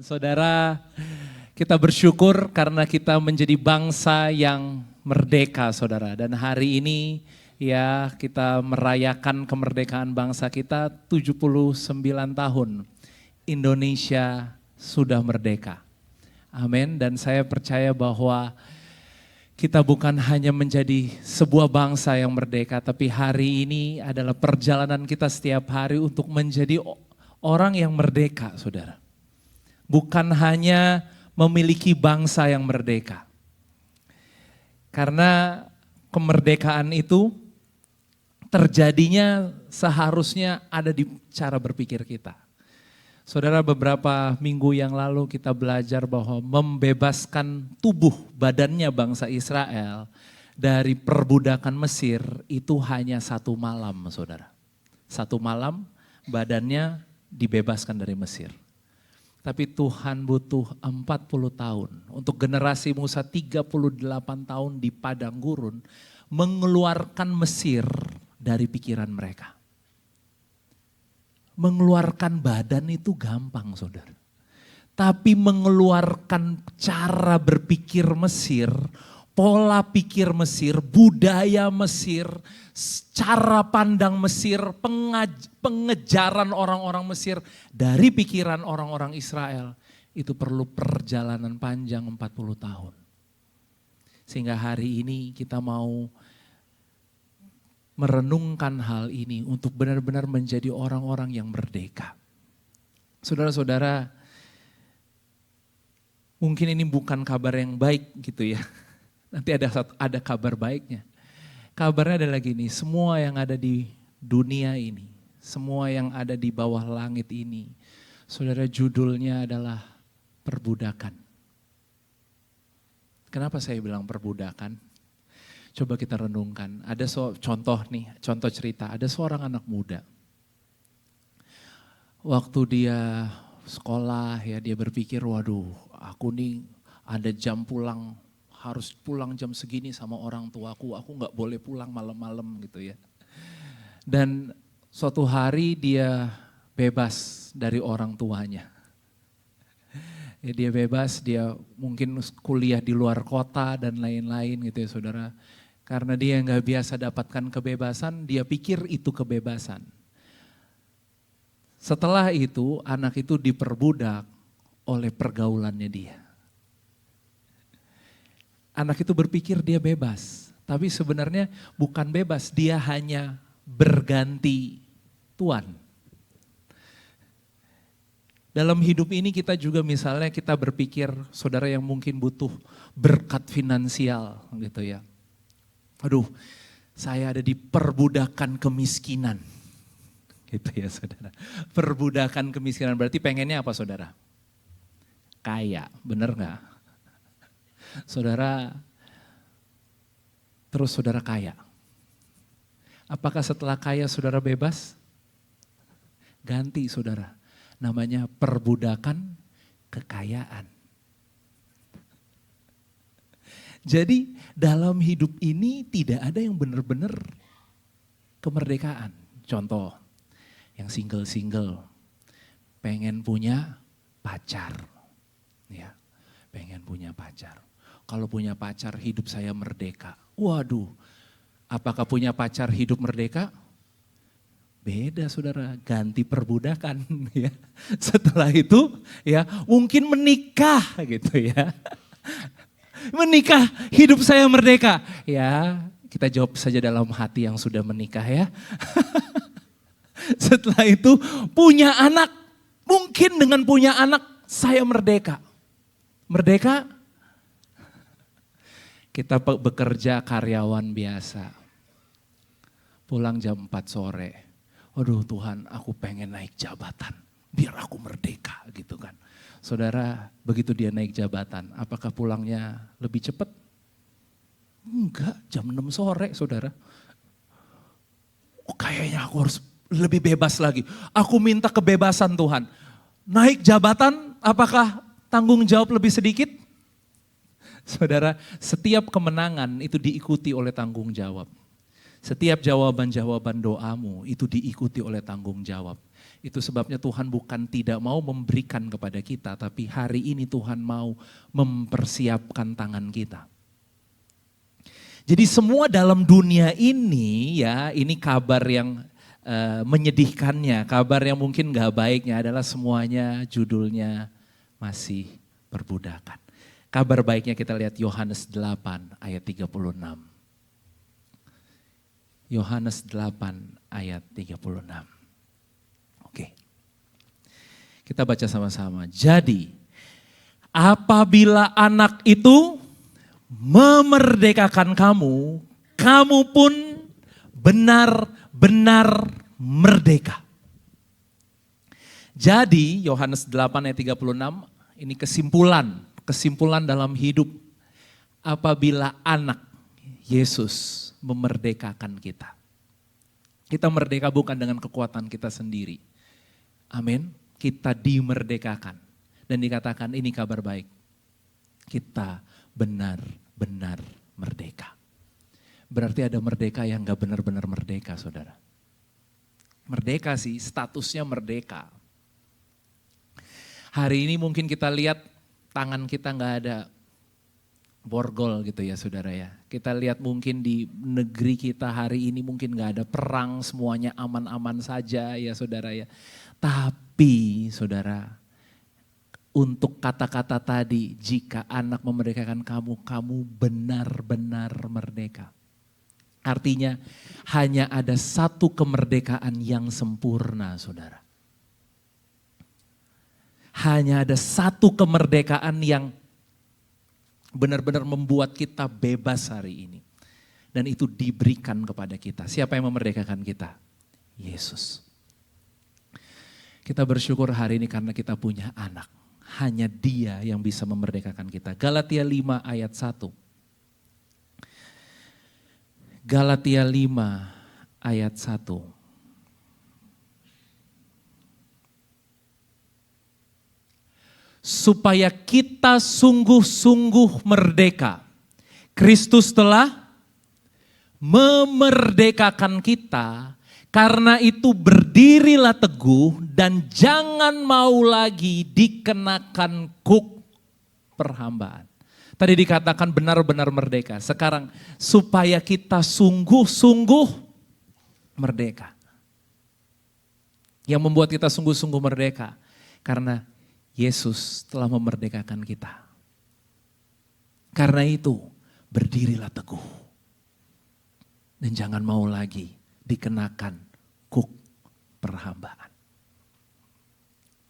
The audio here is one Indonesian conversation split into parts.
Saudara, kita bersyukur karena kita menjadi bangsa yang merdeka, saudara. Dan hari ini ya kita merayakan kemerdekaan bangsa kita 79 tahun. Indonesia sudah merdeka. Amin. Dan saya percaya bahwa kita bukan hanya menjadi sebuah bangsa yang merdeka, tapi hari ini adalah perjalanan kita setiap hari untuk menjadi orang yang merdeka, saudara. Bukan hanya memiliki bangsa yang merdeka. Karena kemerdekaan itu terjadinya seharusnya ada di cara berpikir kita. Saudara, beberapa minggu yang lalu kita belajar bahwa membebaskan tubuh badannya bangsa Israel dari perbudakan Mesir itu hanya satu malam, saudara. Satu malam badannya dibebaskan dari Mesir. Tapi Tuhan butuh 40 tahun untuk generasi Musa 38 tahun di padang gurun mengeluarkan Mesir dari pikiran mereka. Mengeluarkan badan itu gampang, saudara. Tapi mengeluarkan cara berpikir Mesir, pola pikir Mesir, budaya Mesir, cara pandang Mesir, pengejaran orang-orang Mesir dari pikiran orang-orang Israel, itu perlu perjalanan panjang 40 tahun. Sehingga hari ini kita mau merenungkan hal ini untuk benar-benar menjadi orang-orang yang merdeka. Saudara-saudara, mungkin ini bukan kabar yang baik gitu ya. Nanti ada kabar baiknya. Kabarnya adalah gini, semua yang ada di dunia ini, semua yang ada di bawah langit ini, saudara, judulnya adalah perbudakan. Kenapa saya bilang perbudakan? Coba kita renungkan, ada contoh cerita, ada seorang anak muda. Waktu dia sekolah ya dia berpikir, waduh aku nih ada jam pulang, harus pulang jam segini sama orang tuaku, aku gak boleh pulang malam-malam gitu ya. Dan suatu hari dia bebas dari orang tuanya. Ya, dia bebas, dia mungkin kuliah di luar kota dan lain-lain gitu ya saudara. Karena dia gak biasa dapatkan kebebasan, dia pikir itu kebebasan. Setelah itu anak itu diperbudak oleh pergaulannya dia. Anak itu berpikir dia bebas, tapi sebenarnya bukan bebas, dia hanya berganti tuan. Dalam hidup ini kita juga misalnya kita berpikir, saudara yang mungkin butuh berkat finansial gitu ya. Aduh, saya ada di perbudakan kemiskinan. Gitu ya saudara. Perbudakan kemiskinan berarti pengennya apa saudara? Kaya, bener gak? Saudara, terus saudara kaya. Apakah setelah kaya saudara bebas? Ganti saudara, namanya perbudakan kekayaan. Jadi dalam hidup ini tidak ada yang benar-benar kemerdekaan. Contoh, yang single-single, pengen punya pacar. Ya, pengen punya pacar. Kalau punya pacar hidup saya merdeka. Waduh, apakah punya pacar hidup merdeka? Beda saudara, ganti perbudakan ya. Setelah itu ya mungkin menikah gitu ya. Menikah hidup saya merdeka. Ya kita jawab saja dalam hati yang sudah menikah ya. Setelah itu punya anak, mungkin dengan punya anak saya merdeka. Merdeka? Kita bekerja karyawan biasa. Pulang jam 4 sore. Waduh Tuhan, aku pengen naik jabatan. Biar aku merdeka gitu kan. Saudara, begitu dia naik jabatan, apakah pulangnya lebih cepat? Enggak, jam 6 sore saudara. Oh, kayaknya aku harus lebih bebas lagi. Aku minta kebebasan Tuhan. Naik jabatan, apakah tanggung jawab lebih sedikit? Saudara, setiap kemenangan itu diikuti oleh tanggung jawab. Setiap jawaban-jawaban doamu itu diikuti oleh tanggung jawab. Itu sebabnya Tuhan bukan tidak mau memberikan kepada kita, tapi hari ini Tuhan mau mempersiapkan tangan kita. Jadi semua dalam dunia ini ya, ini kabar yang menyedihkannya, kabar yang mungkin gak baiknya adalah semuanya judulnya masih perbudakan. Kabar baiknya kita lihat Yohanes 8 ayat 36. Yohanes 8 ayat 36. Oke. Kita baca sama-sama. Jadi, apabila anak itu memerdekakan kamu, kamu pun benar-benar merdeka. Jadi, Yohanes 8 ayat 36, ini kesimpulan dalam hidup. Apabila anak Yesus memerdekakan kita. Kita merdeka bukan dengan kekuatan kita sendiri. Amin. Kita dimerdekakan. Dan dikatakan ini kabar baik. Kita benar-benar merdeka. Berarti ada merdeka yang gak benar-benar merdeka, saudara. Merdeka sih, statusnya merdeka. Hari ini mungkin kita lihat tangan kita gak ada borgol gitu ya saudara ya. Kita lihat mungkin di negeri kita hari ini mungkin gak ada perang, semuanya aman-aman saja ya saudara ya. Tapi saudara, untuk kata-kata tadi, jika anak memerdekakan kamu, kamu benar-benar merdeka. Artinya hanya ada satu kemerdekaan yang sempurna saudara. Hanya ada satu kemerdekaan yang benar-benar membuat kita bebas hari ini. Dan itu diberikan kepada kita. Siapa yang memerdekakan kita? Yesus. Kita bersyukur hari ini karena kita punya anak. Hanya Dia yang bisa memerdekakan kita. Galatia 5 ayat 1. Galatia 5 ayat 1. Supaya kita sungguh-sungguh merdeka. Kristus telah memerdekakan kita, karena itu berdirilah teguh dan jangan mau lagi dikenakan kuk perhambaan. Tadi dikatakan benar-benar merdeka, sekarang supaya kita sungguh-sungguh merdeka. Yang membuat kita sungguh-sungguh merdeka, karena Yesus telah memerdekakan kita. Karena itu berdirilah teguh. Dan jangan mau lagi dikenakan kuk perhambaan.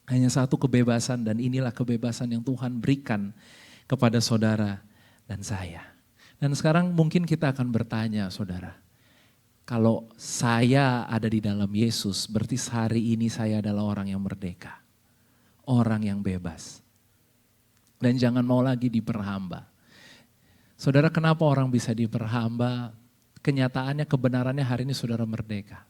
Hanya satu kebebasan dan inilah kebebasan yang Tuhan berikan kepada saudara dan saya. Dan sekarang mungkin kita akan bertanya saudara. Kalau saya ada di dalam Yesus berarti hari ini saya adalah orang yang merdeka. Orang yang bebas. Dan jangan mau lagi diperhamba. Saudara, kenapa orang bisa diperhamba? Kenyataannya, kebenarannya hari ini saudara merdeka.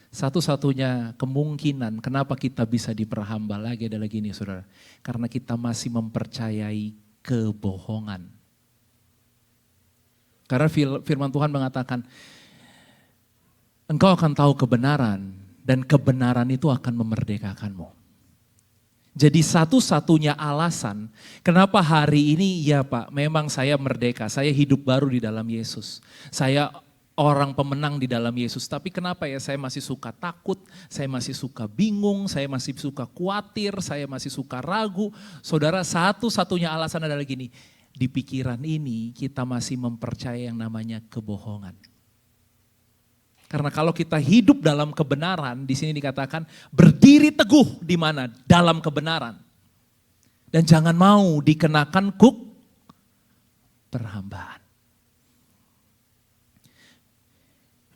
Satu-satunya kemungkinan kenapa kita bisa diperhamba lagi adalah gini saudara. Karena kita masih mempercayai kebohongan. Karena firman Tuhan mengatakan, engkau akan tahu kebenaran dan kebenaran itu akan memerdekakanmu. Jadi satu-satunya alasan kenapa hari ini ya Pak memang saya merdeka, saya hidup baru di dalam Yesus. Saya orang pemenang di dalam Yesus, tapi kenapa ya saya masih suka takut, saya masih suka bingung, saya masih suka khawatir, saya masih suka ragu. Saudara, satu-satunya alasan adalah gini, di pikiran ini kita masih mempercayai yang namanya kebohongan. Karena kalau kita hidup dalam kebenaran, di sini dikatakan berdiri teguh di mana? Dalam kebenaran. Dan jangan mau dikenakan kuk perhambaan.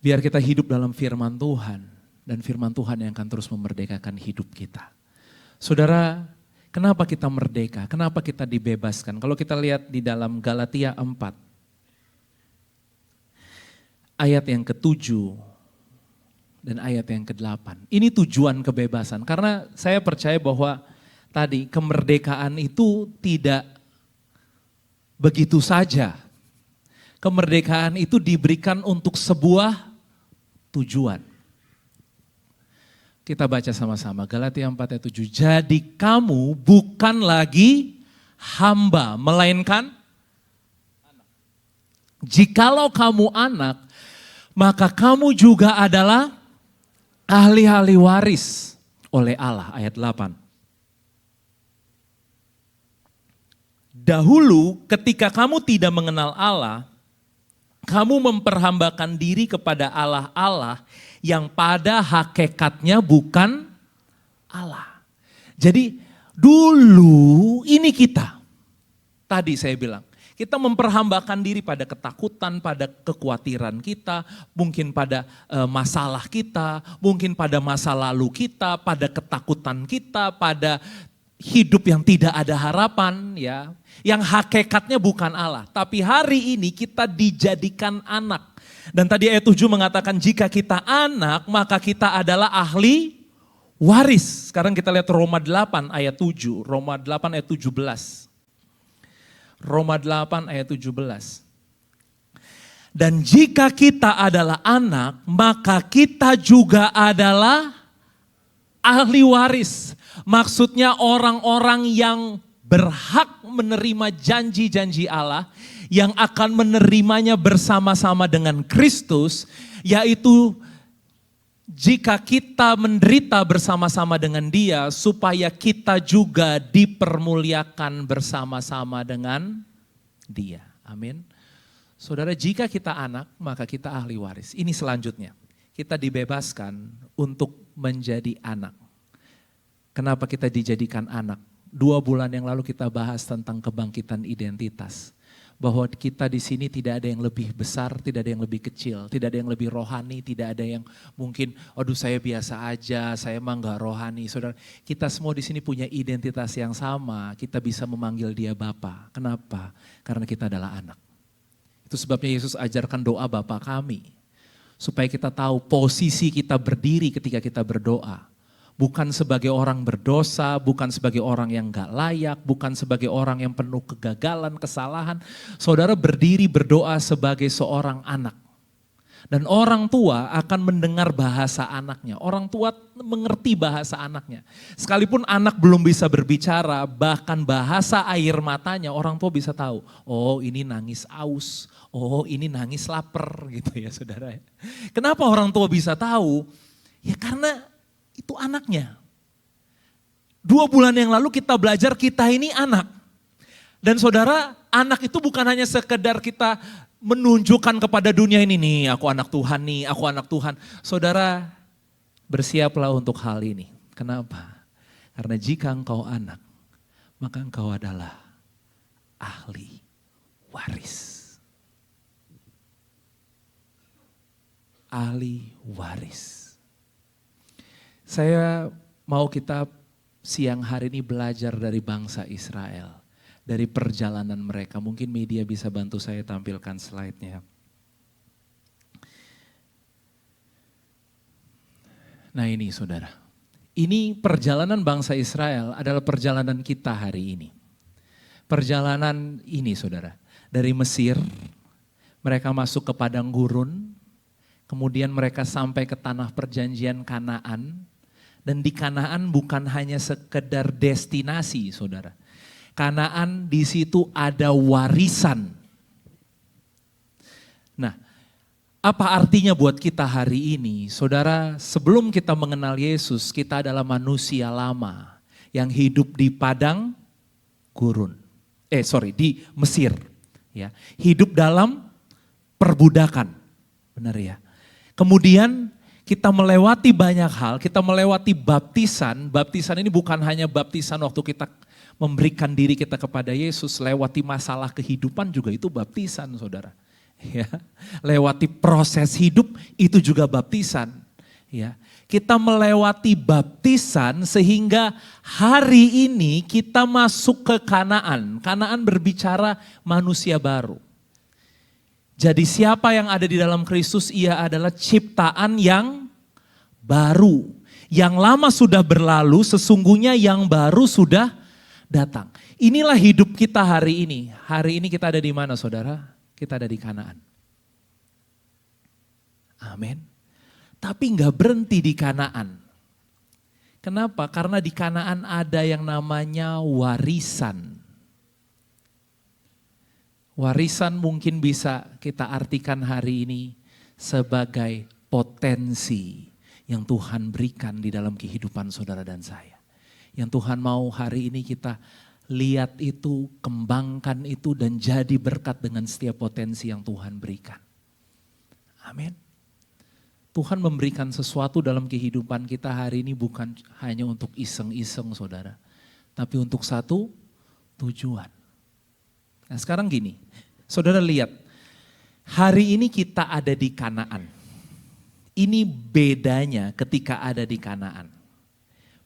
Biar kita hidup dalam firman Tuhan dan firman Tuhan yang akan terus memerdekakan hidup kita. Saudara, kenapa kita merdeka? Kenapa kita dibebaskan? Kalau kita lihat di dalam Galatia 4. Ayat yang ke-7 dan ayat yang ke-8. Ini tujuan kebebasan. Karena saya percaya bahwa tadi kemerdekaan itu tidak begitu saja. Kemerdekaan itu diberikan untuk sebuah tujuan. Kita baca sama-sama Galatia 4 ayat 7. Jadi kamu bukan lagi hamba, melainkan anak. Jikalau kamu anak, maka kamu juga adalah ahli-ahli waris oleh Allah. Ayat 8. Dahulu ketika kamu tidak mengenal Allah, kamu memperhambakan diri kepada Allah-Allah yang pada hakikatnya bukan Allah. Jadi dulu ini kita, tadi saya bilang, kita memperhambakan diri pada ketakutan, pada kekhawatiran kita, mungkin pada masalah kita, mungkin pada masa lalu kita, pada ketakutan kita, pada hidup yang tidak ada harapan, ya, yang hakikatnya bukan Allah. Tapi hari ini kita dijadikan anak. Dan tadi ayat 7 mengatakan jika kita anak maka kita adalah ahli waris. Sekarang kita lihat Roma 8 ayat 7. Roma 8 ayat 17. Roma 8 ayat 17. Dan jika kita adalah anak maka kita juga adalah ahli waris. Maksudnya orang-orang yang berhak menerima janji-janji Allah yang akan menerimanya bersama-sama dengan Kristus, yaitu jika kita menderita bersama-sama dengan Dia supaya kita juga dipermuliakan bersama-sama dengan Dia. Amin. Saudara, jika kita anak maka kita ahli waris. Ini selanjutnya, kita dibebaskan untuk menjadi anak. Kenapa kita dijadikan anak? 2 bulan yang lalu kita bahas tentang kebangkitan identitas. Bahwa kita di sini tidak ada yang lebih besar, tidak ada yang lebih kecil, tidak ada yang lebih rohani, tidak ada yang mungkin, aduh saya biasa aja, saya emang gak rohani. Saudara, kita semua di sini punya identitas yang sama, kita bisa memanggil Dia Bapa. Kenapa? Karena kita adalah anak. Itu sebabnya Yesus ajarkan doa Bapa kami. Supaya kita tahu posisi kita berdiri ketika kita berdoa. Bukan sebagai orang berdosa, bukan sebagai orang yang gak layak, bukan sebagai orang yang penuh kegagalan, kesalahan. Saudara berdiri berdoa sebagai seorang anak. Dan orang tua akan mendengar bahasa anaknya. Orang tua mengerti bahasa anaknya. Sekalipun anak belum bisa berbicara, bahkan bahasa air matanya orang tua bisa tahu. Oh ini nangis aus, oh ini nangis lapar gitu ya saudara. Kenapa orang tua bisa tahu? Ya karena itu anaknya. 2 bulan yang lalu kita belajar kita ini anak. Dan saudara, anak itu bukan hanya sekedar kita menunjukkan kepada dunia ini nih, aku anak Tuhan nih, aku anak Tuhan. Saudara, bersiaplah untuk hal ini. Kenapa? Karena jika engkau anak, maka engkau adalah ahli waris. Ahli waris. Saya mau kita siang hari ini belajar dari bangsa Israel. Dari perjalanan mereka. Mungkin media bisa bantu saya tampilkan slide-nya. Nah ini saudara. Ini perjalanan bangsa Israel adalah perjalanan kita hari ini. Perjalanan ini saudara. Dari Mesir, mereka masuk ke padang gurun. Kemudian mereka sampai ke tanah perjanjian Kanaan. Dan di Kanaan bukan hanya sekedar destinasi, saudara. Kanaan di situ ada warisan. Nah, apa artinya buat kita hari ini? Saudara, sebelum kita mengenal Yesus, kita adalah manusia lama yang hidup di padang gurun. Di Mesir. Ya, hidup dalam perbudakan. Benar ya? Kemudian kita melewati banyak hal, kita melewati baptisan. Baptisan ini bukan hanya baptisan waktu kita memberikan diri kita kepada Yesus, lewati masalah kehidupan juga itu baptisan saudara. Ya, lewati proses hidup itu juga baptisan. Ya, kita melewati baptisan sehingga hari ini kita masuk ke Kanaan. Kanaan berbicara manusia baru. Jadi siapa yang ada di dalam Kristus, ia adalah ciptaan yang baru. Yang lama sudah berlalu, sesungguhnya yang baru sudah datang. Inilah hidup kita hari ini. Hari ini kita ada di mana saudara? Kita ada di Kanaan. Amin. Tapi gak berhenti di Kanaan. Kenapa? Karena di Kanaan ada yang namanya warisan. Warisan mungkin bisa kita artikan hari ini sebagai potensi yang Tuhan berikan di dalam kehidupan saudara dan saya. Yang Tuhan mau hari ini kita lihat itu, kembangkan itu dan jadi berkat dengan setiap potensi yang Tuhan berikan. Amin. Tuhan memberikan sesuatu dalam kehidupan kita hari ini bukan hanya untuk iseng-iseng saudara. Tapi untuk satu tujuan. Nah sekarang gini, saudara lihat. Hari ini kita ada di Kanaan. Ini bedanya ketika ada di Kanaan.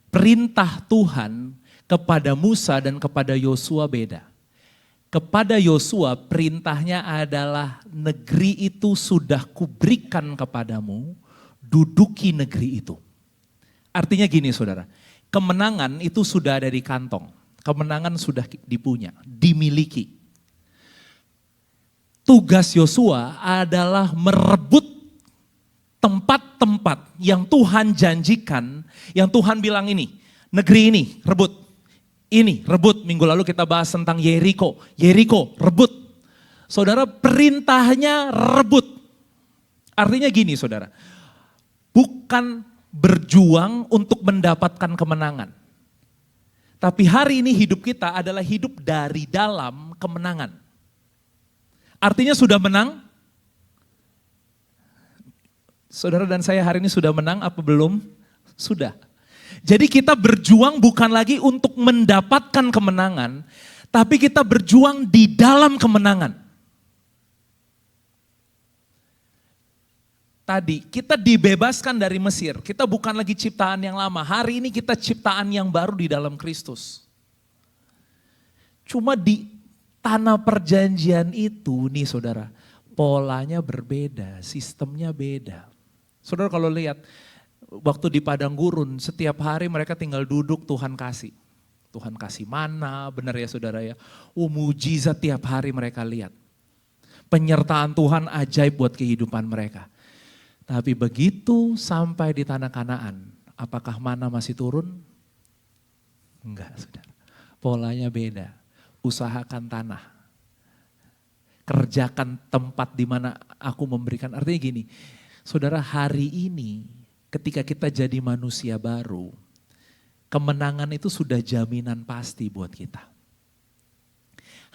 Perintah Tuhan kepada Musa dan kepada Yosua beda. Kepada Yosua perintahnya adalah negeri itu sudah kuberikan kepadamu, duduki negeri itu. Artinya gini saudara, kemenangan itu sudah ada di kantong, kemenangan sudah dipunya, dimiliki. Tugas Yosua adalah merebut tempat-tempat yang Tuhan janjikan, yang Tuhan bilang ini, negeri ini rebut. Ini rebut, minggu lalu kita bahas tentang Yeriko. Yeriko rebut. Saudara perintahnya rebut. Artinya gini saudara, bukan berjuang untuk mendapatkan kemenangan. Tapi hari ini hidup kita adalah hidup dari dalam kemenangan. Artinya sudah menang? Saudara dan saya hari ini sudah menang apa belum? Sudah. Jadi kita berjuang bukan lagi untuk mendapatkan kemenangan, tapi kita berjuang di dalam kemenangan. Tadi kita dibebaskan dari Mesir, kita bukan lagi ciptaan yang lama, hari ini kita ciptaan yang baru di dalam Kristus. Cuma di tanah perjanjian itu nih saudara, polanya berbeda, sistemnya beda. Saudara kalau lihat, waktu di padang gurun, setiap hari mereka tinggal duduk Tuhan kasih. Tuhan kasih mana, benar ya saudara ya. Mujizat tiap hari mereka lihat. Penyertaan Tuhan ajaib buat kehidupan mereka. Tapi begitu sampai di tanah Kanaan, apakah mana masih turun? Enggak saudara. Polanya beda. Usahakan tanah. Kerjakan tempat di mana aku memberikan. Artinya gini, saudara hari ini ketika kita jadi manusia baru, kemenangan itu sudah jaminan pasti buat kita.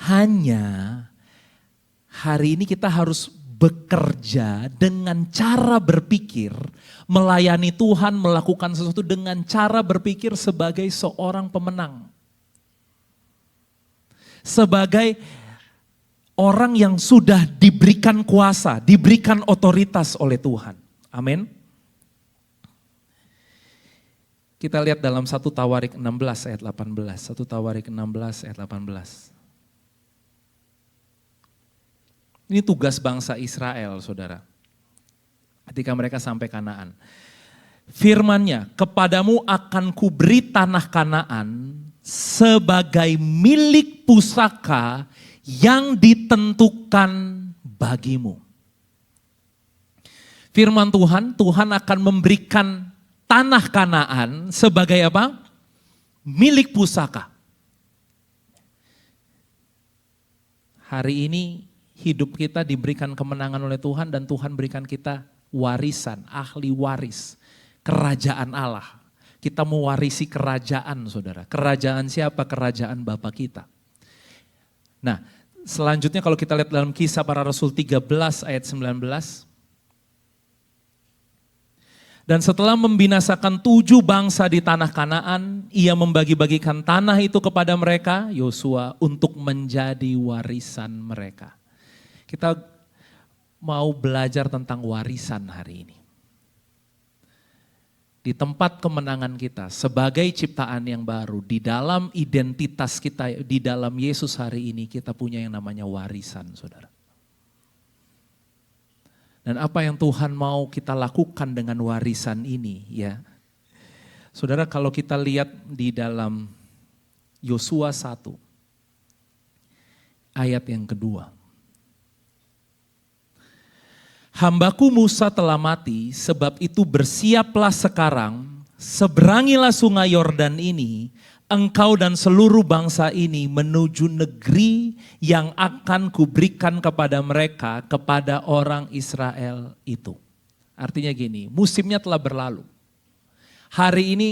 Hanya hari ini kita harus bekerja dengan cara berpikir, melayani Tuhan, melakukan sesuatu dengan cara berpikir sebagai seorang pemenang. Sebagai orang yang sudah diberikan kuasa, diberikan otoritas oleh Tuhan. Amin. Kita lihat dalam 1 Tawarik 16 ayat 18. 1 Tawarik 16 ayat 18. Ini tugas bangsa Israel saudara. Ketika mereka sampai Kanaan. Firman-Nya, kepadamu akan kuberi tanah Kanaan sebagai milik pusaka yang ditentukan bagimu. Firman Tuhan, Tuhan akan memberikan tanah Kanaan sebagai apa? Milik pusaka. Hari ini hidup kita diberikan kemenangan oleh Tuhan dan Tuhan berikan kita warisan, ahli waris, kerajaan Allah. Kita mewarisi kerajaan saudara. Kerajaan siapa? Kerajaan Bapa kita. Nah selanjutnya kalau kita lihat dalam Kisah Para Rasul 13 ayat 19. Dan setelah membinasakan 7 bangsa di tanah Kanaan, ia membagi-bagikan tanah itu kepada mereka, Yosua, untuk menjadi warisan mereka. Kita mau belajar tentang warisan hari ini. Di tempat kemenangan kita, sebagai ciptaan yang baru, di dalam identitas kita, di dalam Yesus hari ini, kita punya yang namanya warisan, saudara. Dan apa yang Tuhan mau kita lakukan dengan warisan ini ya. Saudara kalau kita lihat di dalam Yosua 1 ayat yang kedua. Hambaku Musa telah mati, sebab itu bersiaplah sekarang seberangilah sungai Yordan ini, engkau dan seluruh bangsa ini menuju negeri yang akan kuberikan kepada mereka, kepada orang Israel itu. Artinya gini, musimnya telah berlalu. Hari ini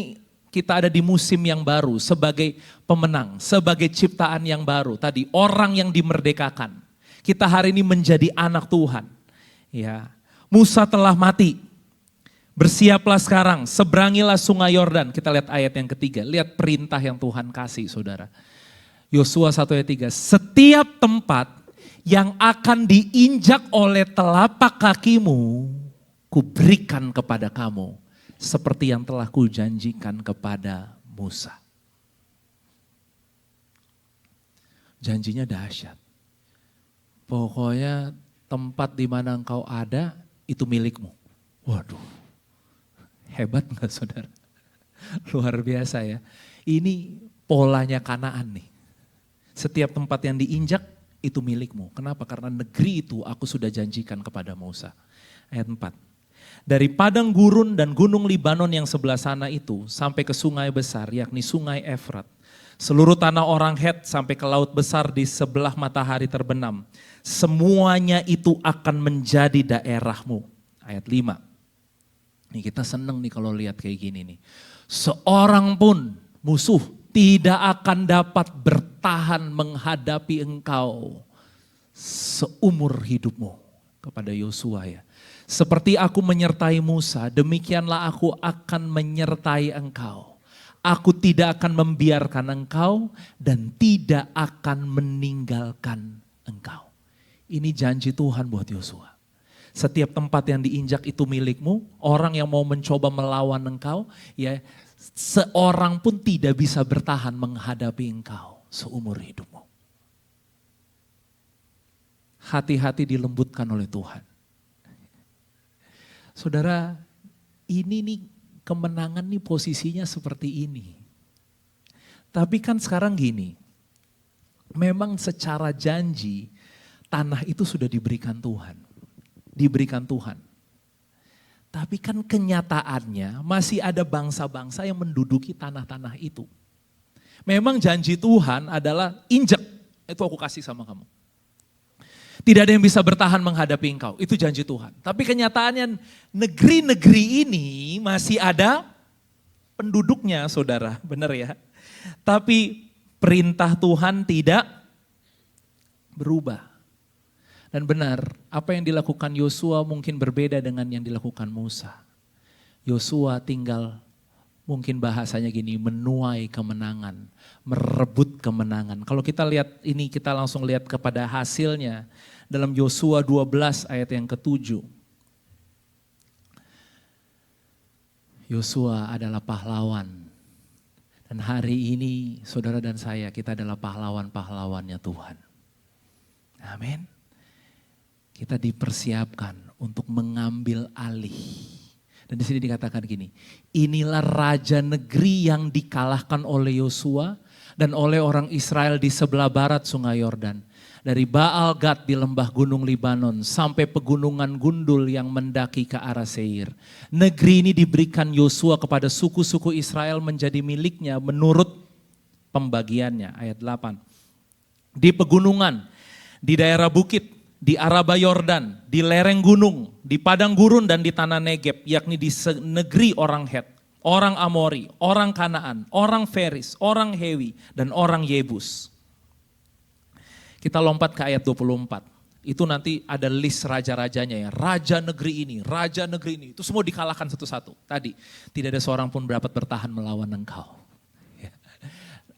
kita ada di musim yang baru sebagai pemenang, sebagai ciptaan yang baru. Tadi orang yang dimerdekakan. Kita hari ini menjadi anak Tuhan. Ya, Musa telah mati. Bersiaplah sekarang, seberangilah sungai Yordan. Kita lihat ayat yang ketiga, lihat perintah yang Tuhan kasih saudara. Yosua 1 ayat 3, setiap tempat yang akan diinjak oleh telapak kakimu, kuberikan kepada kamu. Seperti yang telah kujanjikan kepada Musa. Janjinya dahsyat. Pokoknya tempat di mana engkau ada, itu milikmu. Waduh. Hebat gak saudara? Luar biasa ya. Ini polanya Kanaan nih. Setiap tempat yang diinjak itu milikmu. Kenapa? Karena negeri itu aku sudah janjikan kepada Musa. Ayat 4. Dari padang gurun dan gunung Libanon yang sebelah sana itu sampai ke sungai besar yakni sungai Efrat. Seluruh tanah orang Het sampai ke laut besar di sebelah matahari terbenam. Semuanya itu akan menjadi daerahmu. Ayat 5. Nih kita seneng nih kalau lihat kayak gini nih. Seorang pun musuh tidak akan dapat bertahan menghadapi engkau seumur hidupmu. Kepada Yosua ya. Seperti aku menyertai Musa, demikianlah aku akan menyertai engkau. Aku tidak akan membiarkan engkau dan tidak akan meninggalkan engkau. Ini janji Tuhan buat Yosua. Setiap tempat yang diinjak itu milikmu, orang yang mau mencoba melawan engkau, ya seorang pun tidak bisa bertahan menghadapi engkau seumur hidupmu. Hati-hati dilembutkan oleh Tuhan. Saudara, ini nih kemenangan nih posisinya seperti ini. Tapi kan sekarang gini, memang secara janji tanah itu sudah diberikan Tuhan. Diberikan Tuhan. Tapi kan kenyataannya masih ada bangsa-bangsa yang menduduki tanah-tanah itu. Memang janji Tuhan adalah injek, itu aku kasih sama kamu. Tidak ada yang bisa bertahan menghadapi engkau, itu janji Tuhan. Tapi kenyataannya negeri-negeri ini masih ada penduduknya saudara, benar ya. Tapi perintah Tuhan tidak berubah. Dan benar, apa yang dilakukan Yosua mungkin berbeda dengan yang dilakukan Musa. Yosua tinggal mungkin bahasanya gini, menuai kemenangan, merebut kemenangan. Kalau kita lihat ini, kita langsung lihat kepada hasilnya dalam Yosua 12 ayat yang ke-7. Yosua adalah pahlawan. Dan hari ini saudara dan saya, kita adalah pahlawan-pahlawannya Tuhan. Amin. Kita dipersiapkan untuk mengambil alih. Dan di sini dikatakan gini, inilah raja negeri yang dikalahkan oleh Yosua dan oleh orang Israel di sebelah barat sungai Yordan. Dari Baal Gad di lembah gunung Libanon sampai pegunungan Gundul yang mendaki ke arah Seir. Negeri ini diberikan Yosua kepada suku-suku Israel menjadi miliknya menurut pembagiannya. Ayat 8. Di pegunungan, di daerah bukit, di Araba Yordan, di lereng gunung, di padang gurun dan di tanah Negeb, yakni di negeri orang Het, orang Amori, orang Kanaan, orang Feris, orang Hewi, dan orang Yebus. Kita lompat ke ayat 24. Itu nanti ada list raja-rajanya ya, raja negeri ini, itu semua dikalahkan satu-satu. Tadi, tidak ada seorang pun dapat bertahan melawan engkau.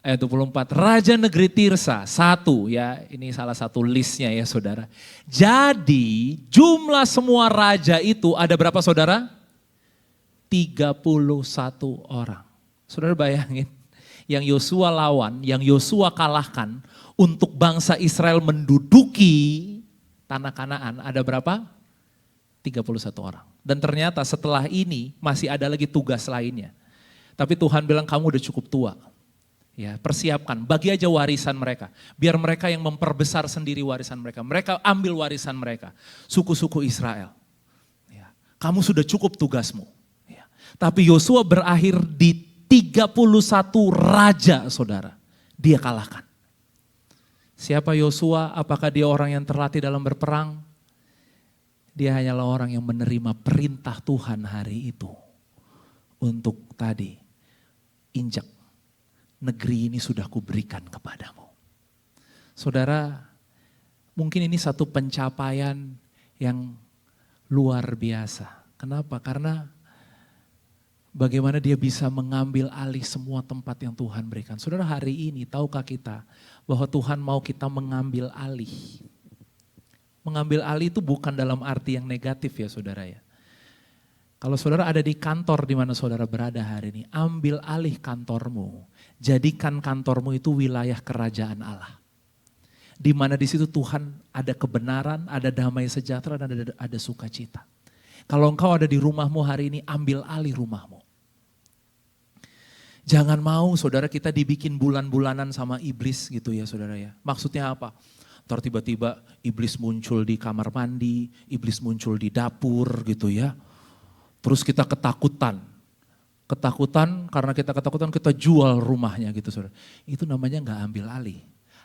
Ayat 24, Raja negeri Tirsa, satu ya, ini salah satu listnya ya saudara. Jadi jumlah semua raja itu ada berapa saudara? 31 orang. Saudara bayangin, yang Yosua lawan, yang Yosua kalahkan untuk bangsa Israel menduduki tanah Kanaan ada berapa? 31 orang. Dan ternyata setelah ini masih ada lagi tugas lainnya. Tapi Tuhan bilang kamu udah cukup tua. Ya, persiapkan, bagi aja warisan mereka. Biar mereka yang memperbesar sendiri warisan mereka. Mereka ambil warisan mereka, suku-suku Israel. Ya, kamu sudah cukup tugasmu. Ya, Tapi Yosua berakhir di 31 raja saudara. Dia kalahkan. Siapa Yosua? Apakah dia orang yang terlatih dalam berperang? Dia hanyalah orang yang menerima perintah Tuhan hari itu. Untuk tadi, injak, negeri ini sudah kuberikan kepadamu. Saudara, mungkin ini satu pencapaian yang luar biasa. Kenapa? Karena bagaimana dia bisa mengambil alih semua tempat yang Tuhan berikan. Saudara, hari ini tahukah kita bahwa Tuhan mau kita mengambil alih. Mengambil alih itu bukan dalam arti yang negatif ya saudara ya. Kalau saudara ada di kantor di mana saudara berada hari ini, ambil alih kantormu. Jadikan kantormu itu wilayah kerajaan Allah. Di mana di situ Tuhan ada kebenaran, ada damai sejahtera dan ada sukacita. Kalau engkau ada di rumahmu hari ini, ambil alih rumahmu. Jangan mau saudara kita dibikin bulan-bulanan sama iblis gitu ya saudara ya. Maksudnya apa? Ntar tiba-tiba iblis muncul di kamar mandi, iblis muncul di dapur gitu ya. Terus kita ketakutan. Ketakutan, karena kita ketakutan kita jual rumahnya gitu saudara. Itu namanya gak ambil alih.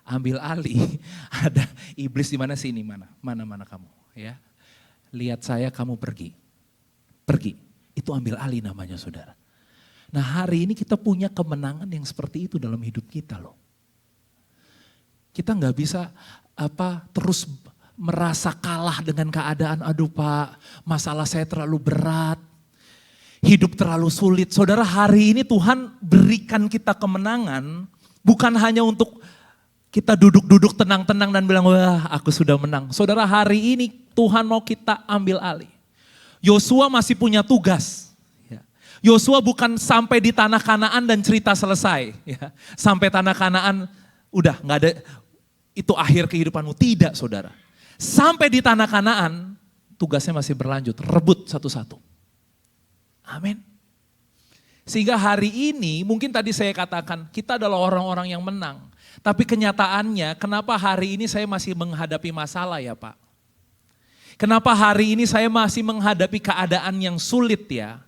Ambil alih, ada iblis di mana sini, mana kamu ya. Lihat saya, kamu pergi. Pergi, itu ambil alih namanya saudara. Nah hari ini kita punya kemenangan yang seperti itu dalam hidup kita loh. Kita gak bisa terus merasa kalah dengan keadaan, aduh Pak, masalah saya terlalu berat, hidup terlalu sulit. Saudara, hari ini Tuhan berikan kita kemenangan, bukan hanya untuk kita duduk-duduk tenang-tenang dan bilang, wah aku sudah menang. Saudara, hari ini Tuhan mau kita ambil alih. Yosua masih punya tugas. Yosua bukan sampai di tanah Kanaan dan cerita selesai. Sampai tanah Kanaan, udah gak ada, itu akhir kehidupanmu. Tidak saudara. Sampai di tanah Kanaan, tugasnya masih berlanjut, rebut satu-satu. Amin. Sehingga hari ini mungkin tadi saya katakan kita adalah orang-orang yang menang. Tapi kenyataannya kenapa hari ini saya masih menghadapi masalah ya Pak? Kenapa hari ini saya masih menghadapi keadaan yang sulit ya?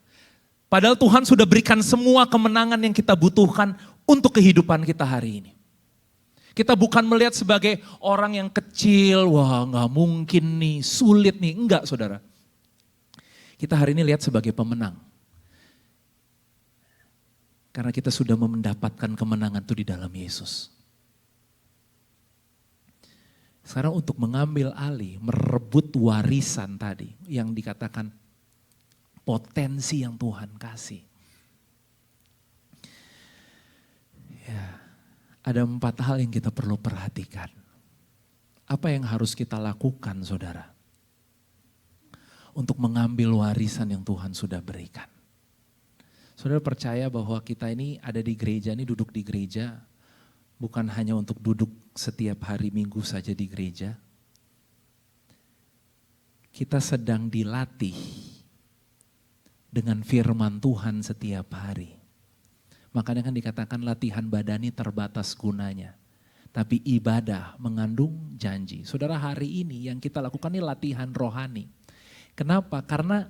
Padahal Tuhan sudah berikan semua kemenangan yang kita butuhkan untuk kehidupan kita hari ini. Kita bukan melihat sebagai orang yang kecil, wah gak mungkin nih, sulit nih. Enggak saudara. Kita hari ini lihat sebagai pemenang. Karena kita sudah mendapatkan kemenangan itu di dalam Yesus. Sekarang untuk mengambil alih, merebut warisan tadi yang dikatakan potensi yang Tuhan kasih. Ya, ada 4 hal yang kita perlu perhatikan. Apa yang harus kita lakukan saudara? Untuk mengambil warisan yang Tuhan sudah berikan. Saudara percaya bahwa kita ini ada di gereja, ini duduk di gereja, bukan hanya untuk duduk setiap hari Minggu saja di gereja. Kita sedang dilatih dengan firman Tuhan setiap hari. Makanya kan dikatakan latihan badani terbatas gunanya. Tapi ibadah mengandung janji. Saudara, hari ini yang kita lakukan ini latihan rohani. Kenapa? Karena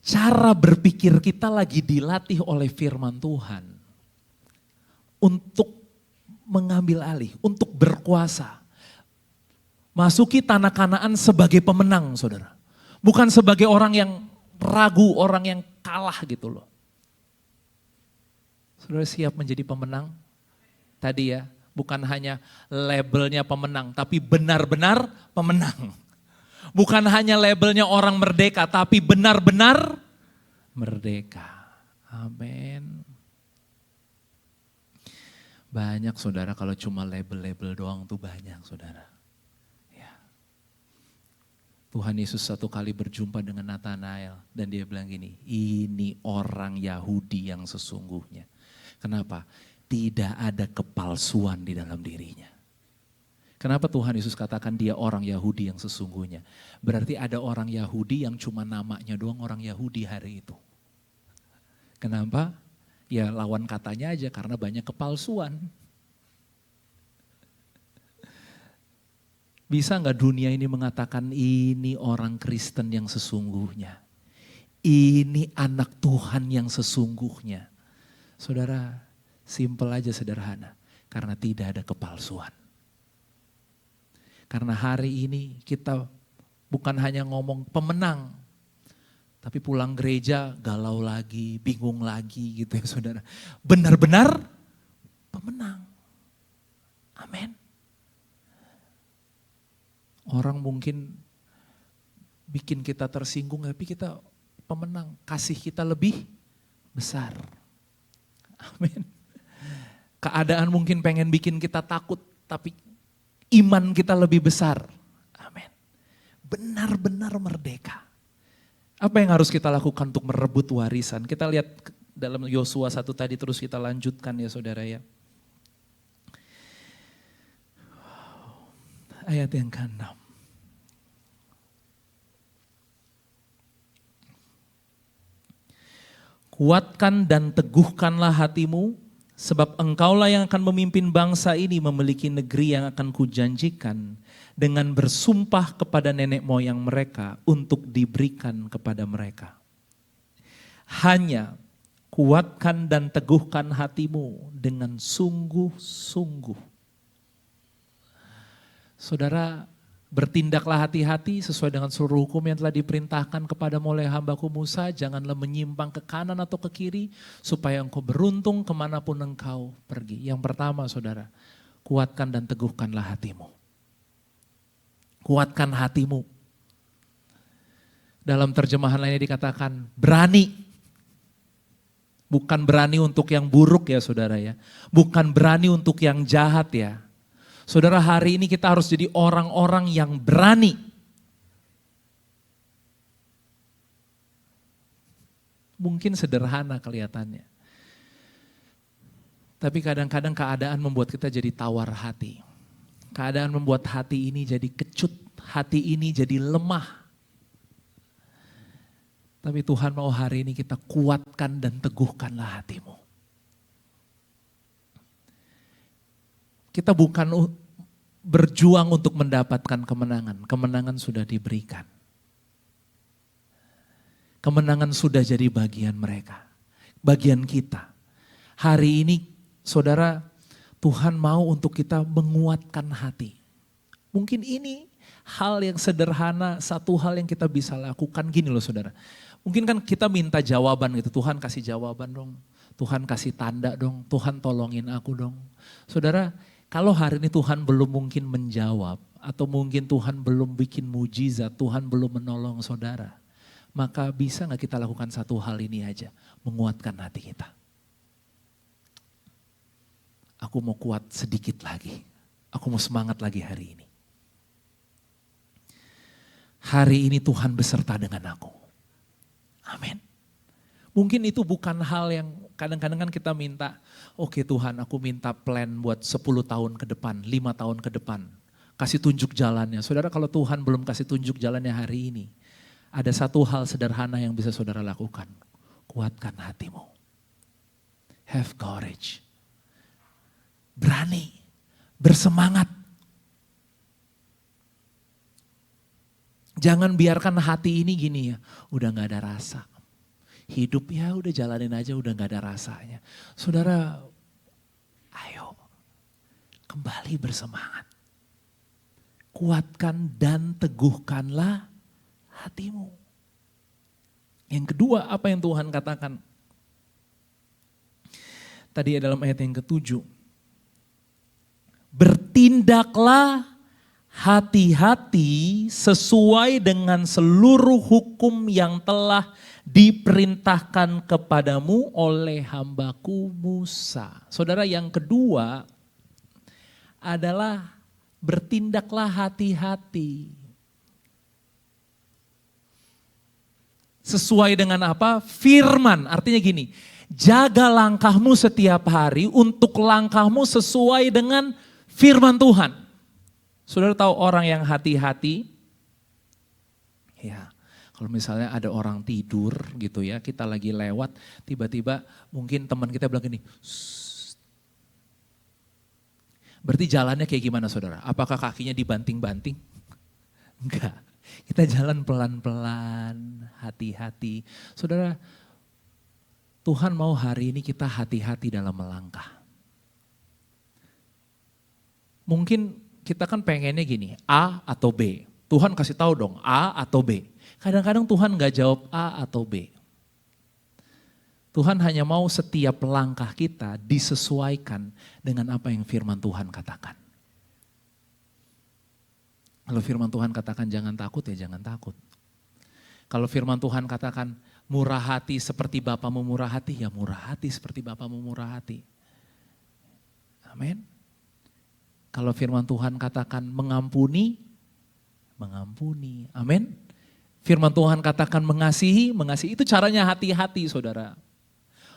cara berpikir kita lagi dilatih oleh firman Tuhan. Untuk mengambil alih, untuk berkuasa. Masuki tanah Kanaan sebagai pemenang saudara. Bukan sebagai orang yang ragu, orang yang kalah gitu loh. Saudara siap menjadi pemenang? Tadi ya, bukan hanya labelnya pemenang, tapi benar-benar pemenang. Bukan hanya labelnya orang merdeka, tapi benar-benar merdeka. Amin. Banyak saudara, kalau cuma label-label doang tuh banyak saudara. Ya. Tuhan Yesus satu kali berjumpa dengan Nathanael dan dia bilang gini, ini orang Yahudi yang sesungguhnya. Kenapa? Tidak ada kepalsuan di dalam dirinya. Kenapa Tuhan Yesus katakan dia orang Yahudi yang sesungguhnya? Berarti ada orang Yahudi yang cuma namanya doang orang Yahudi hari itu. Kenapa? Ya lawan katanya aja karena banyak kepalsuan. Bisa nggak dunia ini mengatakan ini orang Kristen yang sesungguhnya? ini anak Tuhan yang sesungguhnya. Saudara, simpel aja sederhana. Karena tidak ada kepalsuan. Karena hari ini kita bukan hanya ngomong pemenang. Tapi pulang gereja galau lagi, bingung lagi gitu ya saudara. Benar-benar pemenang. Amin. Orang mungkin bikin kita tersinggung tapi kita pemenang. Kasih kita lebih besar. Amin. Keadaan mungkin pengen bikin kita takut tapi iman kita lebih besar. Amin. Benar-benar merdeka. Apa yang harus kita lakukan untuk merebut warisan? Kita lihat dalam Yosua 1 tadi terus kita lanjutkan ya saudara ya. Ayat yang ke-6. Kuatkan dan teguhkanlah hatimu, sebab engkaulah yang akan memimpin bangsa ini memiliki negeri yang akan kujanjikan dengan bersumpah kepada nenek moyang mereka untuk diberikan kepada mereka. Hanya kuatkan dan teguhkan hatimu dengan sungguh-sungguh. Saudara, bertindaklah hati-hati sesuai dengan seluruh hukum yang telah diperintahkan kepadamu oleh hambaku Musa. Janganlah menyimpang ke kanan atau ke kiri, supaya engkau beruntung kemanapun engkau pergi. Yang pertama saudara, kuatkan dan teguhkanlah hatimu. Kuatkan hatimu. Dalam terjemahan lainnya dikatakan berani. Bukan berani untuk yang buruk ya saudara ya. Bukan berani untuk yang jahat ya. Saudara, hari ini kita harus jadi orang-orang yang berani. Mungkin sederhana kelihatannya. Tapi kadang-kadang keadaan membuat kita jadi tawar hati. Keadaan membuat hati ini jadi kecut, hati ini jadi lemah. Tapi Tuhan mau hari ini kita kuatkan dan teguhkanlah hatimu. Kita bukan berjuang untuk mendapatkan kemenangan. Kemenangan sudah diberikan. Kemenangan sudah jadi bagian mereka. Bagian kita. Hari ini saudara, Tuhan mau untuk kita menguatkan hati. Mungkin ini hal yang sederhana, satu hal yang kita bisa lakukan gini loh saudara. Mungkin kan kita minta jawaban gitu, Tuhan kasih jawaban dong. Tuhan kasih tanda dong, Tuhan tolongin aku dong. Saudara, kalau hari ini Tuhan belum mungkin menjawab, atau mungkin Tuhan belum bikin mujizat, Tuhan belum menolong saudara, maka bisa gak kita lakukan satu hal ini aja, menguatkan hati kita. Aku mau kuat sedikit lagi, aku mau semangat lagi hari ini. Hari ini Tuhan beserta dengan aku. Amin. Mungkin itu bukan hal yang kadang-kadang kan kita minta, oke Tuhan aku minta plan buat 10 tahun ke depan, 5 tahun ke depan. Kasih tunjuk jalannya. Saudara kalau Tuhan belum kasih tunjuk jalannya hari ini, ada satu hal sederhana yang bisa saudara lakukan. Kuatkan hatimu. Have courage. Berani, bersemangat. Jangan biarkan hati ini gini ya, udah gak ada rasa. Hidup ya udah jalanin aja udah gak ada rasanya. Saudara, ayo kembali bersemangat. Kuatkan dan teguhkanlah hatimu. Yang kedua apa yang Tuhan katakan? Tadi dalam ayat yang ke-7. Bertindaklah hati-hati sesuai dengan seluruh hukum yang telah diperintahkan kepadamu oleh hambaku Musa. Saudara, yang kedua adalah bertindaklah hati-hati. Sesuai dengan apa? Firman, artinya gini, jaga langkahmu setiap hari untuk langkahmu sesuai dengan firman Tuhan. Saudara tahu orang yang hati-hati? Ya, kalau misalnya ada orang tidur gitu ya, kita lagi lewat, tiba-tiba mungkin teman kita bilang gini, "Shh." Berarti jalannya kayak gimana saudara? Apakah kakinya dibanting-banting? Enggak, kita Kita jalan pelan-pelan, hati-hati. Saudara, Tuhan mau hari ini kita hati-hati dalam melangkah. Mungkin kita kan pengennya gini, A atau B. Tuhan kasih tahu dong, A atau B. Kadang-kadang Tuhan gak jawab A atau B. Tuhan hanya mau setiap langkah kita disesuaikan dengan apa yang firman Tuhan katakan. Kalau firman Tuhan katakan jangan takut, ya jangan takut. Kalau firman Tuhan katakan murah hati seperti Bapamu murah hati, ya murah hati seperti Bapamu murah hati. Amin. Kalau firman Tuhan katakan mengampuni, mengampuni. Amin. Firman Tuhan katakan mengasihi, mengasihi. Itu caranya hati-hati saudara.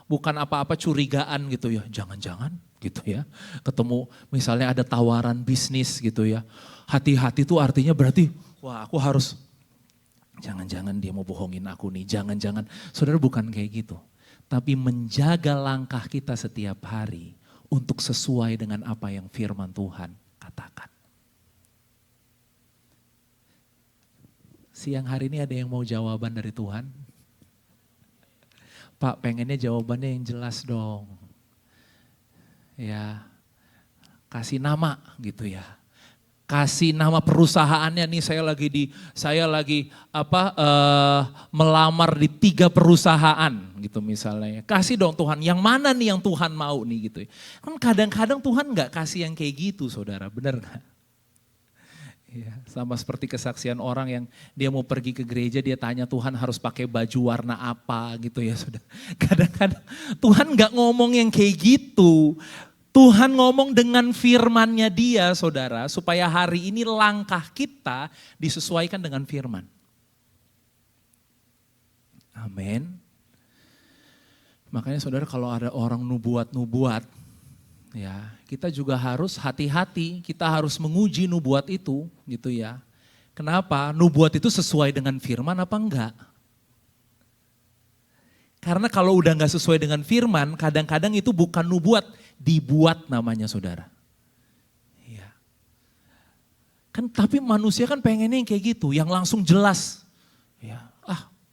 Bukan apa-apa curigaan gitu ya, jangan-jangan gitu ya. Ketemu misalnya ada tawaran bisnis gitu ya. Hati-hati itu artinya berarti, wah aku harus, jangan-jangan dia mau bohongin aku nih, jangan-jangan. Saudara bukan kayak gitu. Tapi menjaga langkah kita setiap hari untuk sesuai dengan apa yang firman Tuhan katakan. Siang hari ini ada yang mau jawaban dari Tuhan? Pak, pengennya jawabannya yang jelas dong. Ya, kasih nama gitu ya. Kasih nama perusahaannya nih, saya lagi melamar di 3 perusahaan gitu misalnya. Kasih dong Tuhan, yang mana nih yang Tuhan mau nih gitu. Kan kadang-kadang Tuhan nggak kasih yang kayak gitu saudara, benar nggak? Ya, sama seperti kesaksian orang yang dia mau pergi ke gereja, dia tanya Tuhan harus pakai baju warna apa gitu ya saudara. Kadang-kadang Tuhan nggak ngomong yang kayak gitu. Tuhan ngomong dengan firman-Nya dia saudara, supaya hari ini langkah kita disesuaikan dengan firman. Amin. Makanya saudara kalau ada orang nubuat-nubuat, ya kita juga harus hati-hati, kita harus menguji nubuat itu gitu ya. Kenapa? Nubuat itu sesuai dengan firman apa enggak? Karena kalau udah enggak sesuai dengan firman, kadang-kadang itu bukan nubuat, dibuat namanya saudara. Ya. Kan tapi manusia kan pengennya yang kayak gitu, yang langsung jelas. Ya,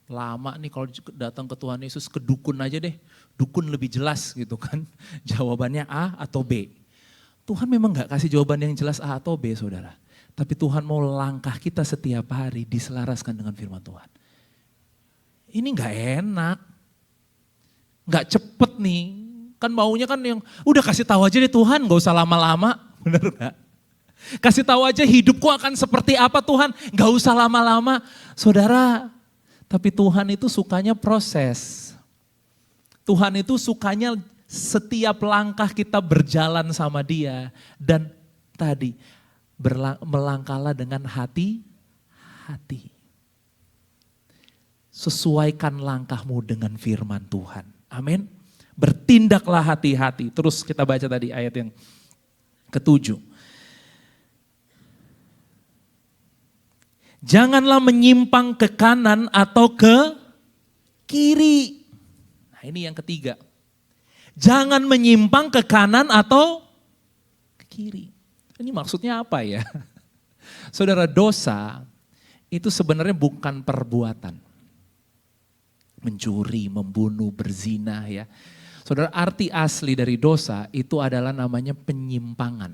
lama nih kalau datang ke Tuhan Yesus ke dukun aja deh. Dukun lebih jelas gitu kan. Jawabannya A atau B. Tuhan memang gak kasih jawaban yang jelas A atau B saudara. Tapi Tuhan mau langkah kita setiap hari diselaraskan dengan firman Tuhan. Ini gak enak. Gak cepet nih. Kan maunya kan yang udah kasih tahu aja deh Tuhan, gak usah lama-lama. Bener gak? Kasih tahu aja hidupku akan seperti apa Tuhan, gak usah lama-lama. Saudara, tapi Tuhan itu sukanya proses. Tuhan itu sukanya setiap langkah kita berjalan sama dia. Dan tadi melangkahlah dengan hati-hati. Sesuaikan langkahmu dengan firman Tuhan. Amin. Bertindaklah hati-hati. Terus kita baca tadi ayat yang ke-7. Janganlah menyimpang ke kanan atau ke kiri. Nah ini yang ketiga. Jangan menyimpang ke kanan atau ke kiri. Ini maksudnya apa ya? Saudara, dosa itu sebenarnya bukan perbuatan. Mencuri, membunuh, berzina ya. Saudara, arti asli dari dosa itu adalah namanya penyimpangan.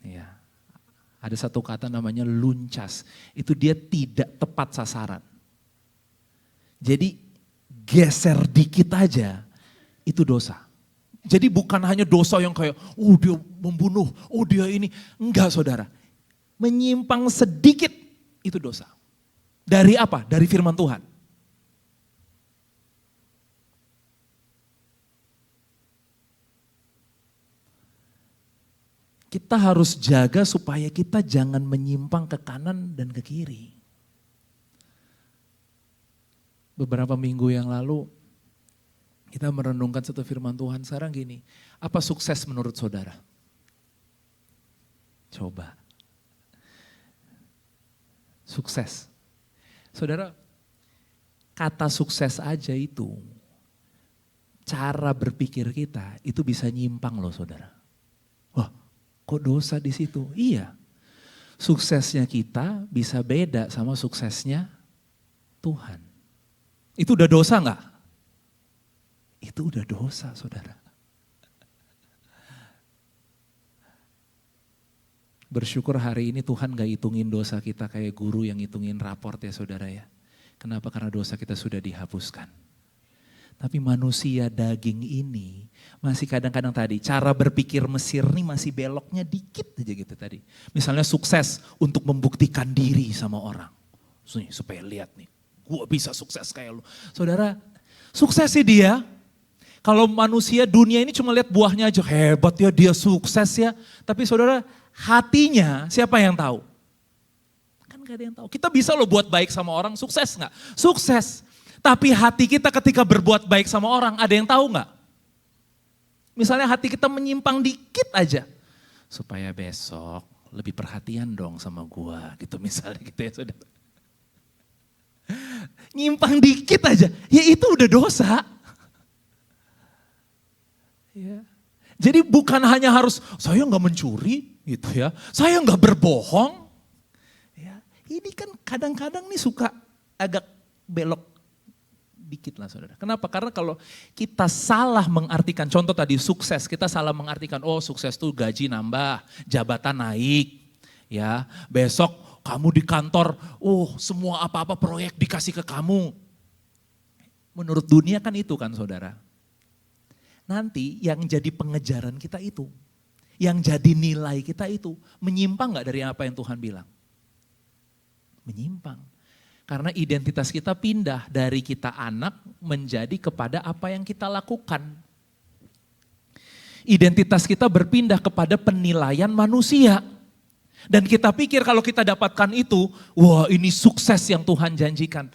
Ya. Ada satu kata namanya luncas. Itu dia tidak tepat sasaran. Jadi geser dikit aja itu dosa. Jadi bukan hanya dosa yang kayak, dia membunuh, dia ini. Enggak saudara. Menyimpang sedikit itu dosa. Dari apa? Dari firman Tuhan. Kita harus jaga supaya kita jangan menyimpang ke kanan dan ke kiri. Beberapa minggu yang lalu kita merenungkan satu firman Tuhan. Sekarang gini, apa sukses menurut saudara? Coba. Sukses. Saudara, kata sukses aja itu, cara berpikir kita itu bisa nyimpang loh saudara. Wah, kok dosa di situ? Iya. Suksesnya kita bisa beda sama suksesnya Tuhan. Itu udah dosa nggak? Itu udah dosa, saudara. Bersyukur hari ini Tuhan gak hitungin dosa kita kayak guru yang hitungin raport ya saudara ya. Kenapa? Karena dosa kita sudah dihapuskan. Tapi manusia daging ini masih kadang-kadang tadi cara berpikir Mesir nih masih beloknya dikit aja gitu tadi. Misalnya sukses untuk membuktikan diri sama orang. Supaya lihat nih, gue bisa sukses kayak lu. Saudara, sukses sih dia. Kalau manusia dunia ini cuma lihat buahnya aja, hebat ya dia sukses ya. Tapi saudara, hatinya siapa yang tahu? Kan gak ada yang tahu. Kita bisa loh buat baik sama orang, sukses gak? Sukses. Tapi hati kita ketika berbuat baik sama orang, ada yang tahu gak? Misalnya hati kita menyimpang dikit aja. Supaya besok lebih perhatian dong sama gua gitu misalnya gitu ya saudara. Nyimpang dikit aja, ya itu udah dosa. Ya. Jadi bukan hanya harus saya nggak mencuri gitu ya, saya nggak berbohong. Ya, ini kan kadang-kadang nih suka agak belok dikit lah saudara. Kenapa? Karena kalau kita salah mengartikan, contoh tadi sukses, kita salah mengartikan, oh sukses tuh gaji nambah, jabatan naik, ya besok kamu di kantor, oh semua apa-apa proyek dikasih ke kamu. Menurut dunia kan itu kan saudara. Nanti yang jadi pengejaran kita itu, yang jadi nilai kita itu, menyimpang gak dari apa yang Tuhan bilang? Menyimpang. Karena identitas kita pindah dari kita anak menjadi kepada apa yang kita lakukan. Identitas kita berpindah kepada penilaian manusia. Dan kita pikir kalau kita dapatkan itu, wah ini sukses yang Tuhan janjikan.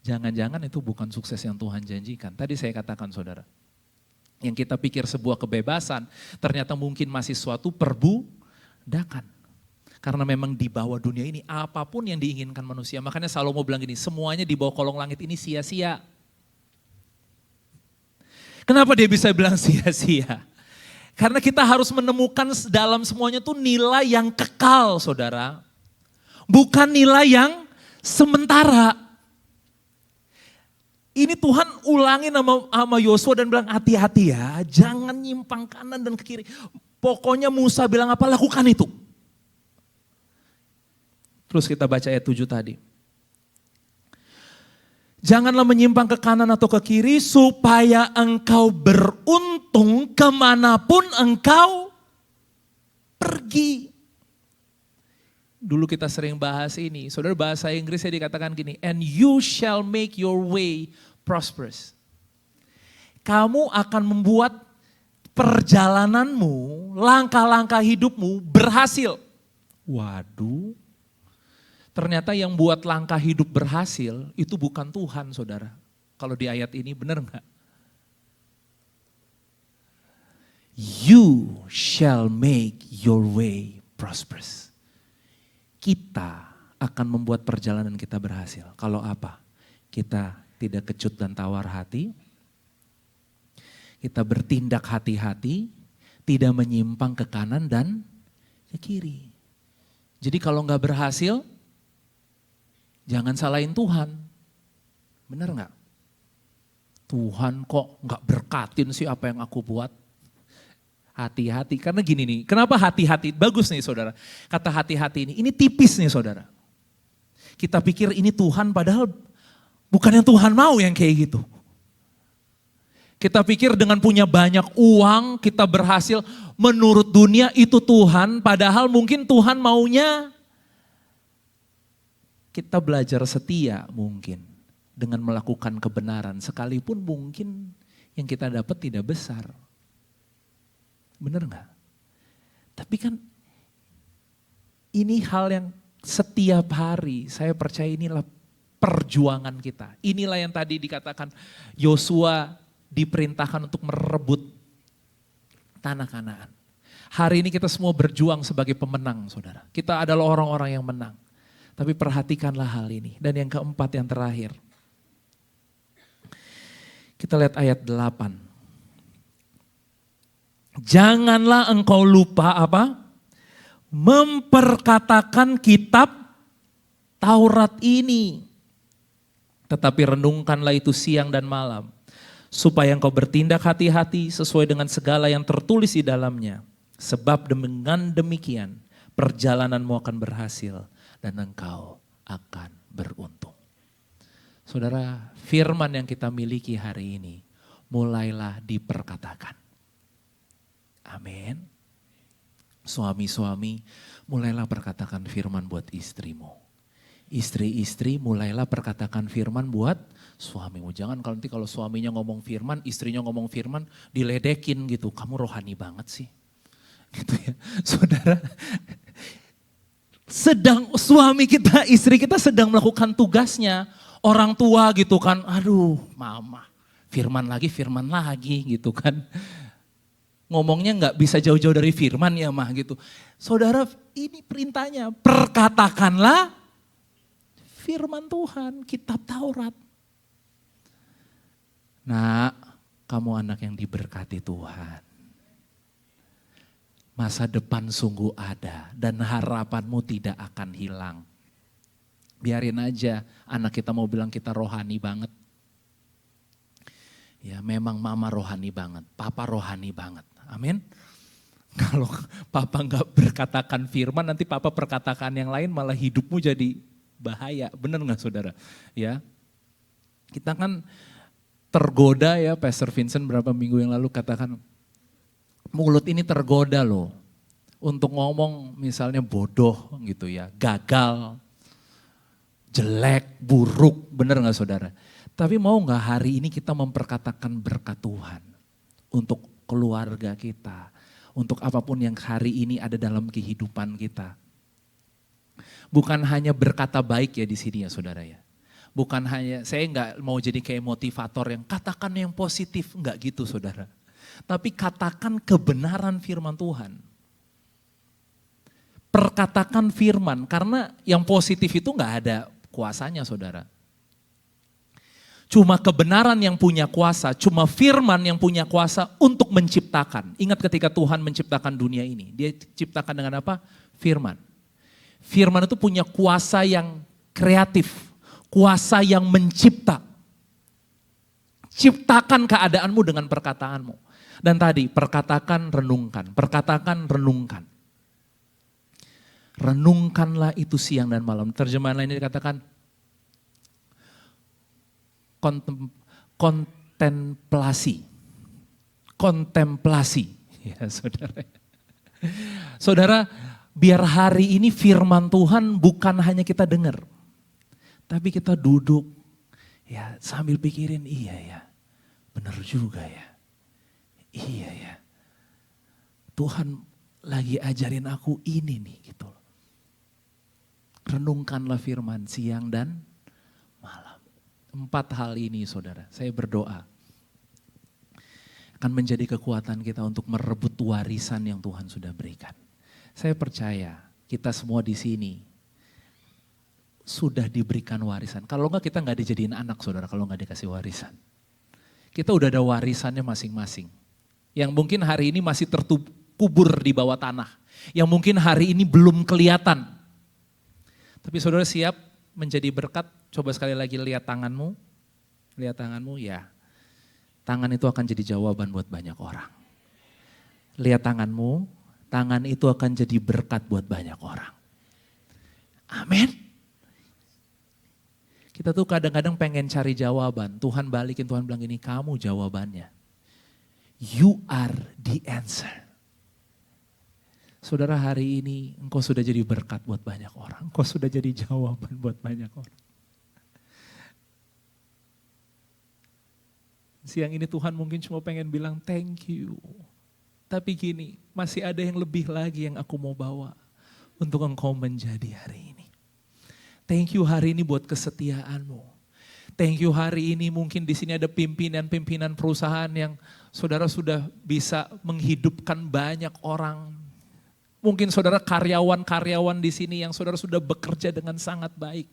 Jangan-jangan itu bukan sukses yang Tuhan janjikan. Tadi saya katakan saudara. Yang kita pikir sebuah kebebasan, ternyata mungkin masih suatu perbudakan. Karena memang di bawah dunia ini apapun yang diinginkan manusia. Makanya Salomo bilang gini, semuanya di bawah kolong langit ini sia-sia. Kenapa dia bisa bilang sia-sia? Karena kita harus menemukan dalam semuanya tuh nilai yang kekal saudara. Bukan nilai yang sementara. Ini Tuhan ulangin sama Yosua dan bilang hati-hati ya, jangan nyimpang kanan dan ke kiri. Pokoknya Musa bilang apa, lakukan itu. Terus kita baca ayat 7 tadi. Janganlah menyimpang ke kanan atau ke kiri supaya engkau beruntung kemanapun engkau pergi. Dulu kita sering bahas ini, saudara bahasa Inggrisnya dikatakan gini, and you shall make your way prosperous. Kamu akan membuat perjalananmu, langkah-langkah hidupmu berhasil. Waduh, ternyata yang buat langkah hidup berhasil itu bukan Tuhan saudara. Kalau di ayat ini benar nggak? You shall make your way prosperous. Kita akan membuat perjalanan kita berhasil. Kalau apa? Kita tidak kecut dan tawar hati. Kita bertindak hati-hati, tidak menyimpang ke kanan dan ke kiri. Jadi kalau nggak berhasil, jangan salahin Tuhan. Benar nggak? Tuhan kok nggak berkatin sih apa yang aku buat? Hati-hati, karena gini nih, kenapa hati-hati? Bagus nih saudara, kata hati-hati ini tipis nih saudara. Kita pikir ini Tuhan padahal bukan yang Tuhan mau yang kayak gitu. Kita pikir dengan punya banyak uang, kita berhasil menurut dunia itu Tuhan, padahal mungkin Tuhan maunya kita belajar setia mungkin dengan melakukan kebenaran, sekalipun mungkin yang kita dapat tidak besar. Benar nggak? Tapi kan ini hal yang setiap hari saya percaya inilah perjuangan kita. Inilah yang tadi dikatakan Yosua diperintahkan untuk merebut tanah Kanaan. Hari ini kita semua berjuang sebagai pemenang saudara. Kita adalah orang-orang yang menang. Tapi perhatikanlah hal ini. Dan yang keempat yang terakhir. Kita lihat ayat 8. Janganlah engkau lupa apa? memperkatakan kitab Taurat ini. Tetapi renungkanlah itu siang dan malam, supaya engkau bertindak hati-hati sesuai dengan segala yang tertulis di dalamnya. Sebab dengan demikian perjalananmu akan berhasil dan engkau akan beruntung. Saudara, firman yang kita miliki hari ini mulailah diperkatakan. Amin. Suami-suami, mulailah perkatakan firman buat istrimu. Istri-istri, mulailah perkatakan firman buat suamimu. Jangan nanti kalau suaminya ngomong firman, istrinya ngomong firman, diledekin gitu. Kamu rohani banget sih. Gitu ya. Saudara, sedang suami kita, istri kita sedang melakukan tugasnya. Orang tua gitu kan, aduh mama, firman lagi gitu kan. Ngomongnya nggak bisa jauh-jauh dari firman ya mah gitu. Saudara, ini perintahnya, perkatakanlah firman Tuhan, kitab Taurat. Nah, kamu anak yang diberkati Tuhan. Masa depan sungguh ada dan harapanmu tidak akan hilang. Biarin aja anak kita mau bilang kita rohani banget. Ya memang mama rohani banget, papa rohani banget. Amin. Kalau papa nggak berkatakan firman, nanti papa perkatakan yang lain malah hidupmu jadi bahaya. Benar nggak saudara? Ya, kita kan tergoda ya, Pastor Vincent berapa minggu yang lalu katakan, mulut ini tergoda loh. Untuk ngomong misalnya bodoh gitu ya, gagal, jelek, buruk, benar nggak saudara? Tapi mau nggak hari ini kita memperkatakan berkat Tuhan untuk keluarga kita, untuk apapun yang hari ini ada dalam kehidupan kita. Bukan hanya berkata baik ya di sini ya saudara ya. Bukan hanya, saya nggak mau jadi kayak motivator yang katakan yang positif, nggak gitu saudara. Tapi katakan kebenaran firman Tuhan. Perkatakan firman, karena yang positif itu nggak ada kuasanya saudara. Cuma kebenaran yang punya kuasa, cuma firman yang punya kuasa untuk menciptakan. Ingat ketika Tuhan menciptakan dunia ini, dia ciptakan dengan apa? Firman. Firman itu punya kuasa yang kreatif, kuasa yang mencipta. Ciptakan keadaanmu dengan perkataanmu. Dan tadi perkatakan, renungkan, perkatakan, renungkan. Renungkanlah itu siang dan malam. Terjemahan lainnya dikatakan, kontemplasi. Kontemplasi. Ya saudara. Saudara, biar hari ini firman Tuhan bukan hanya kita dengar. Tapi kita duduk ya sambil pikirin, iya ya, benar juga ya. Iya ya. Tuhan lagi ajarin aku ini nih gitu. Renungkanlah firman siang dan malam. 4 hal ini saudara, saya berdoa akan menjadi kekuatan kita untuk merebut warisan yang Tuhan sudah berikan. Saya percaya kita semua di sini sudah diberikan warisan. Kalau enggak kita enggak dijadiin anak saudara kalau enggak dikasih warisan. Kita udah ada warisannya masing-masing. Yang mungkin hari ini masih terkubur di bawah tanah. Yang mungkin hari ini belum kelihatan. Tapi saudara siap menjadi berkat? Coba sekali lagi lihat tanganmu. Lihat tanganmu ya. Tangan itu akan jadi jawaban buat banyak orang. Lihat tanganmu. Tangan itu akan jadi berkat buat banyak orang. Amin. Kita tuh kadang-kadang pengen cari jawaban. Tuhan balikin, Tuhan bilang gini, kamu jawabannya. You are the answer. Saudara hari ini engkau sudah jadi berkat buat banyak orang. Engkau sudah jadi jawaban buat banyak orang. Siang ini Tuhan mungkin cuma pengen bilang thank you. Tapi gini, masih ada yang lebih lagi yang aku mau bawa untuk engkau menjadi hari ini. Thank you hari ini buat kesetiaanmu. Thank you hari ini mungkin di sini ada pimpinan-pimpinan perusahaan yang saudara sudah bisa menghidupkan banyak orang. Mungkin saudara karyawan-karyawan di sini yang saudara sudah bekerja dengan sangat baik.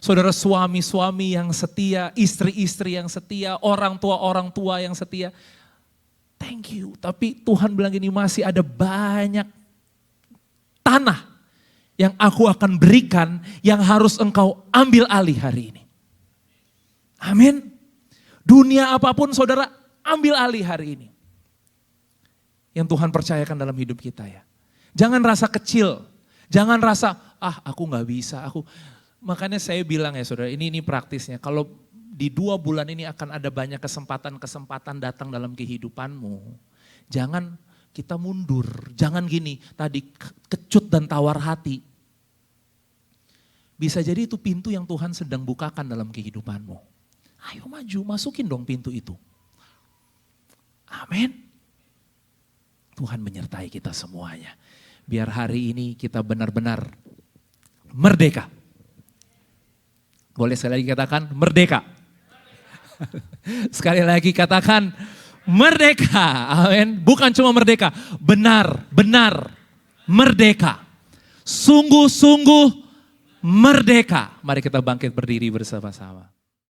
Saudara suami-suami yang setia, istri-istri yang setia, orang tua yang setia. Thank you, tapi Tuhan bilang gini masih ada banyak tanah yang aku akan berikan yang harus engkau ambil alih hari ini. Amin. Dunia apapun saudara ambil alih hari ini. Yang Tuhan percayakan dalam hidup kita ya. Jangan rasa kecil, jangan rasa aku gak bisa. Makanya saya bilang ya saudara, ini praktisnya. Kalau di 2 bulan ini akan ada banyak kesempatan datang dalam kehidupanmu. Jangan kita mundur, jangan gini, tadi kecut dan tawar hati. Bisa jadi itu pintu yang Tuhan sedang bukakan dalam kehidupanmu. Ayo maju, masukin dong pintu itu. Amin. Tuhan menyertai kita semuanya. Biar hari ini kita benar-benar merdeka. Boleh sekali lagi katakan merdeka. Sekali lagi katakan merdeka. Amin. Bukan cuma merdeka, benar-benar merdeka. Sungguh-sungguh merdeka. Mari kita bangkit berdiri bersama-sama.